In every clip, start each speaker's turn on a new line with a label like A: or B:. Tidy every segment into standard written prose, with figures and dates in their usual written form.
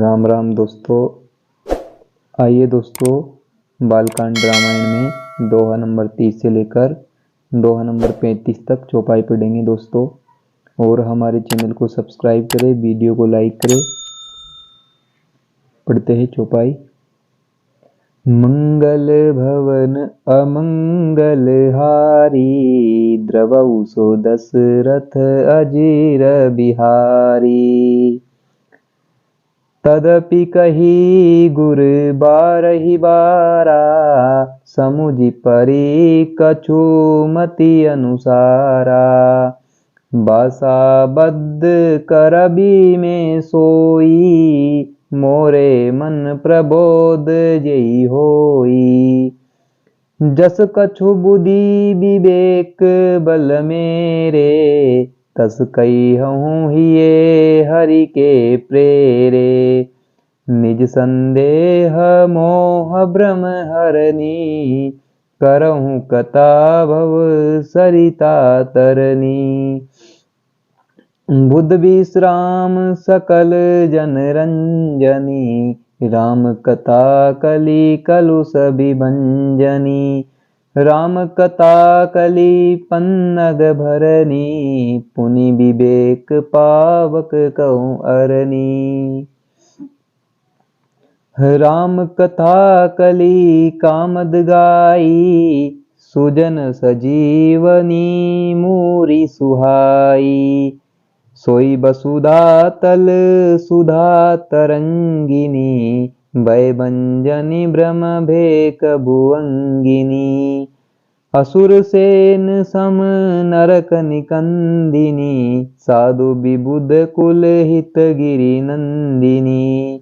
A: राम राम दोस्तों। आइए दोस्तों, बालकांड रामायण में दोहा नंबर 30 से लेकर दोहा नंबर 35 तक चौपाई पढ़ेंगे दोस्तों। और हमारे चैनल को सब्सक्राइब करें, वीडियो को लाइक करें। पढ़ते हैं चौपाई। मंगल भवन अमंगल हारी, द्रवहु सो दशरथ अजीर बिहारी। तदपि कही गुर बारहि बारा, समुझि परि कछु मति अनुसारा। बासा बद्ध करबी में सोई, मोरे मन प्रबोध जेहि होई। जस कछु बुद्धि विवेक बल मेरे, तस कहिहूँ हिये हरि के प्रेरे। निज संदेह मोह भ्रम हरनी, करहूँ कथा भव सरिता तरनी। बुध विश्राम सकल जन रंजनी, राम कथा कलि कलुष विभंजनी। राम कथा कलि पन्नग भरनी, पुनि विवेक पावक कहूँ अरनी। राम कथा कलि कामद गाई, सुजन सजीवनी मूरी सुहाई। सोई वसुधा तल सुधा तरंगिनी, भयभंजनी भ्रम भेक भुअंगिनी। असुर सेन सम नरक निकंदिनी, साधु विबुध कुल हित गिरि नंदिनी।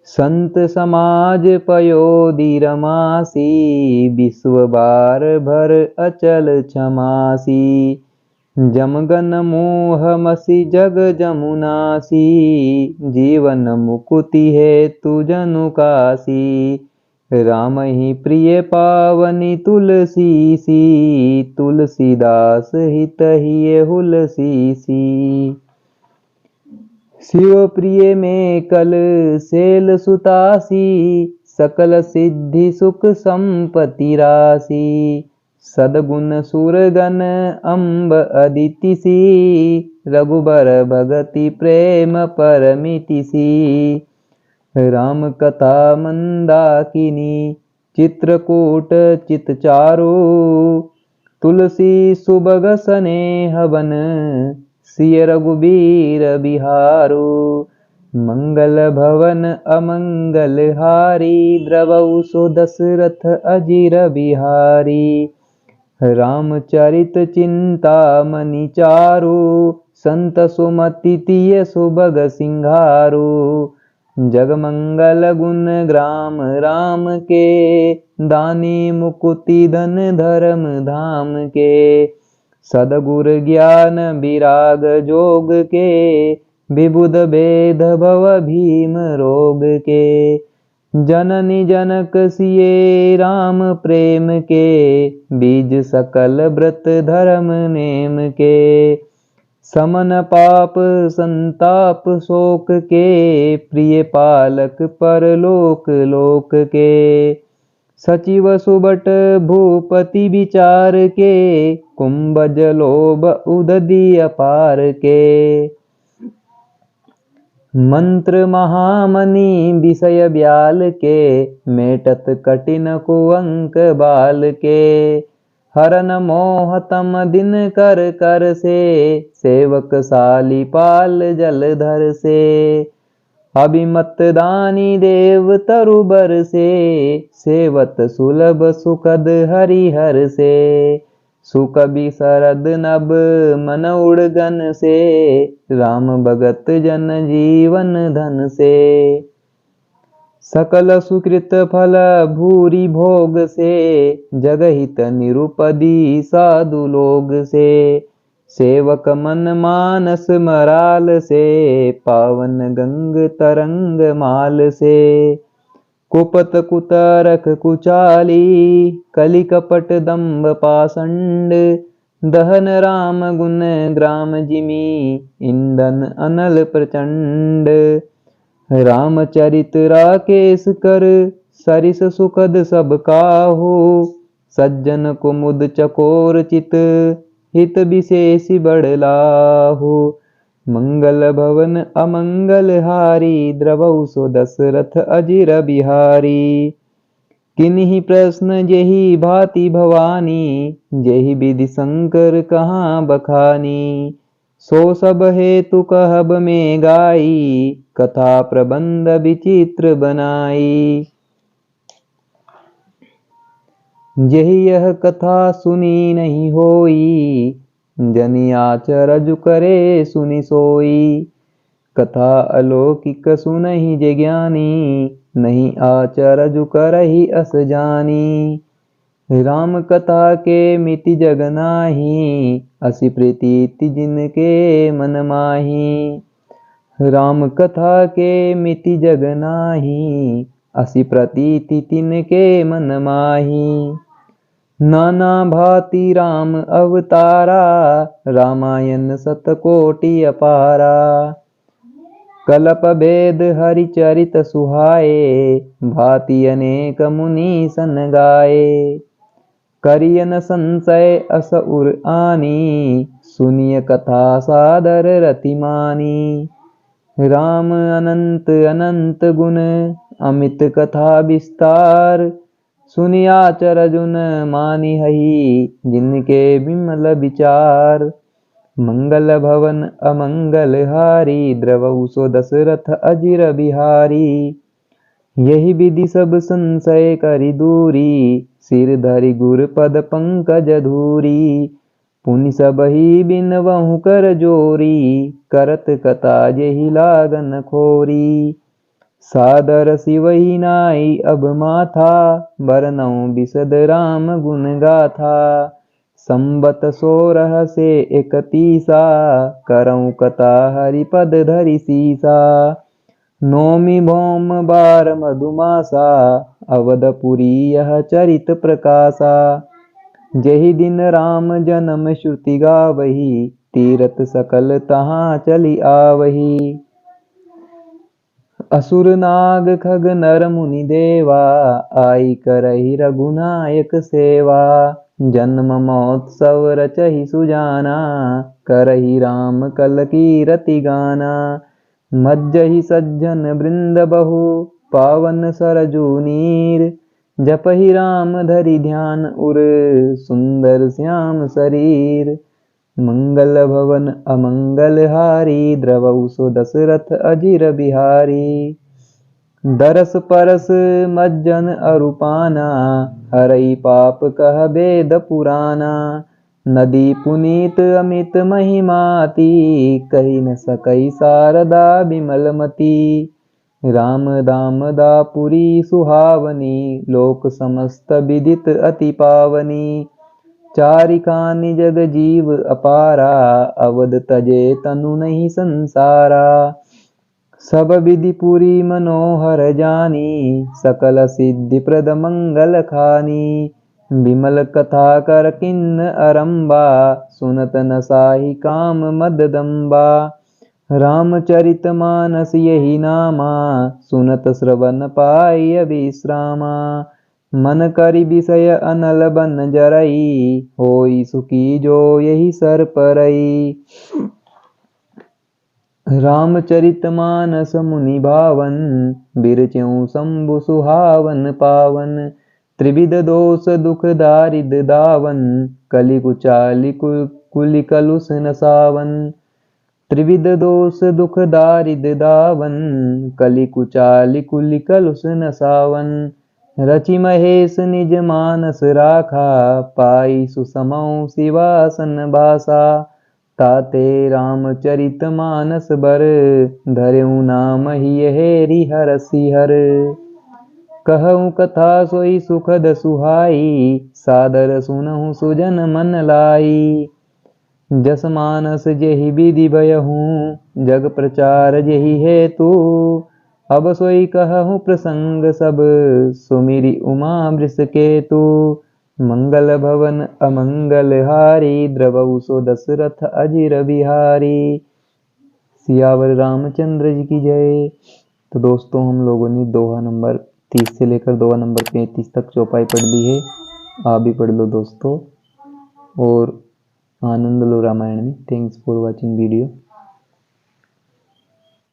A: संत समाज पयोधि रमासी, विश्व बार भर अचल क्षमासी। जमगन मोह मसी जग जमुनासी, जीवन मुकुति हेतु जनु कासी। राम ही प्रिय पावनी तुलसी सी, तुलसीदास हित हिय हुलसी सी। शिव प्रिय में कल सेल सुतासी, सकल सिद्धि सुख संपत्ति राशि। सदगुण सुरगन अम्ब अदिति सी, रघुबर भगति प्रेम परमिति सी। राम कथा मंदाकिनी, चित्रकूट चितचारु। तुलसी सुबग स्नेह बन, सिय रघुबीर बिहारु। मंगल भवन अमंगल हारी, द्रवहु सो दशरथ अजीर बिहारी। रामचरित चिंतामणि चारु, संत सुमति तिय सुभग सिंघारु। जगमंगल गुण ग्राम राम के, दानी मुकुति धन धर्म धाम के। सदगुर ज्ञान विराग जोग के, विबुध भेद भव भीम रोग के। जननी जनक सिये राम प्रेम के, बीज सकल व्रत धर्म नेम के। समन पाप संताप शोक के, प्रिय पालक परलोक लोक के। सचिव सुबट भूपति विचार के, कुंभज लोभ उदधि अपार के। मंत्र महामणि विषय ब्याल के, मेटत कठिन कुअंक बाल के। हरन मोह तम दिन कर कर से, सेवक साली पाल जलधर से। अभिमत दानी देव तरुबर से, सेवत सुलभ सुखद हरिहर से। सुकबि शरद नभ मन उड़गन से, राम भगत जन जीवन धन से। सकल सुकृत फल भूरि भोग से, जगहित निरुपदी साधु लोग से। सेवक मन मानस मराल से, पावन गंग तरंग माल से। कुपत कुतरक कुचाली, कलि कपट दंभ पाषंड। दहन राम गुण ग्राम जिमि, इंधन अनल प्रचंड। रामचरित राकेश कर, सरिस सुखद सब काहू। सज्जन कुमुद चकोर चित, हित विशेष बड़लाहु। मंगल भवन अमंगल हारी, द्रवहु सो दशरथ अजिर बिहारी। किन्हीं प्रश्न जेहि भांति भवानी, जेहि विधि शंकर कहाँ बखानी। सो सब हेतु कहब में गाई, कथा प्रबंध विचित्र बनाई। जेहि यह कथा सुनी नहीं होई, जनि आचरज करे सुनि सोई। कथा अलौकिक सुनहि जे ज्ञानी, नहीं आचरज करहि अस जानी। राम कथा के मिति जग नाही, असि प्रीति जिनके मन माही। राम कथा के मिति जग नाही, असि प्रतीति तिनके मन माही। नाना भांति राम अवतारा, रामायण सतकोटि अपारा। कलप भेद हरि चरित सुहाए, भांति अनेक मुनि सन गाए। करियन संशय अस उर आनी, सुनिय कथा सादर रति मानी। राम अनंत अनंत गुण, अमित कथा विस्तार। सुनिया चरजुन मानि हहि, जिनके विमल विचार। मंगल भवन अमंगल हारी, द्रवहु सो दशरथ अजिर बिहारी। यही विधि सब संशय करि दूरी, सिर धरि गुर पद पंकज धूरी। पुनि सबहि बिनवहु कर जोरी, करत कथा जेहि लागन खोरी। सादर सिवहि नाई अब माथा, बरनउँ बिसद राम गुण गाथा। संबत 16 से 31, करऊँ कथा हरिपद धरि सीसा। नौमी भौम 12 मधुमासा, अवधपुरी यह चरित प्रकाशा। जेहि दिन राम जन्म श्रुति गावही, तीरथ सकल तहाँ चली आवही। असुर नाग खग नर मुनि देवा, आई करहि रघुनायक सेवा। जन्म मौत सब रचहि सुजाना, करहि राम कल की रति गाना। मज्जहि सज्जन वृंद बहु, पावन सरजू नीर। जपहि राम धरि ध्यान उर, सुंदर श्याम शरीर। मंगल भवन अमंगल हारी, द्रवहु सो दशरथ अजिर बिहारी। दरस परस मज्जन अरुपाना, हरई पाप कह वेद पुराना। नदी पुनीत अमित महिमाति, कही न सकई शारदा बिमलमती। राम दाम दापुरी सुहावनी, लोक समस्त विदित अति पावनी। चारिकानि जग जीव अपारा, अवध तजे तनु नहीं संसारा। सब विधि पुरी मनोहर जानी, सकल सिद्धि प्रद मंगल खानी। विमल कथा कर किन्न अरंबा, सुनत न साहि काम मद दंबा। रामचरित मानस यही नामा, सुनत श्रवण पाई विश्रामा। मन करि विषय अनल बन जरई, होई सुखी जो यही सर परई। रामचरित मानस मुनि भावन, बिरचेउ शंभु सुहावन पावन। त्रिविध दोष दुख दारिद दावन, कलि कुचालि कुलि कलुष नसावन। त्रिविध दोष दुख दारिद दावन, कलि कुचालि कुलि कलुष नसावन। रचि महेश निज मानस राखा, पाई सुसमौ शिवासन भाषा। ताते रामचरित मानस बर, धरेउ नाम हिय हरिहरसि हर। कहऊँ कथा सोई सुखद सुहाई, सादर सुनहु सुजन मन लाई। जस मानस जेहि विधि भयहूँ, जग प्रचार जेहि हेतु। अब सोई कहूँ प्रसंग सब, सुमिरि उमा वृषकेतु। मंगल भवन अमंगल हारी, द्रवहु सो दशरथ अजिर बिहारी। सियावर रामचंद्र जी की जय। तो दोस्तों हम लोगों ने दोहा नंबर 30 से लेकर दोहा नंबर 35 तक चौपाई पढ़ ली है। आप भी पढ़ लो दोस्तों और आनंद लो रामायण में। Thanks for watching video.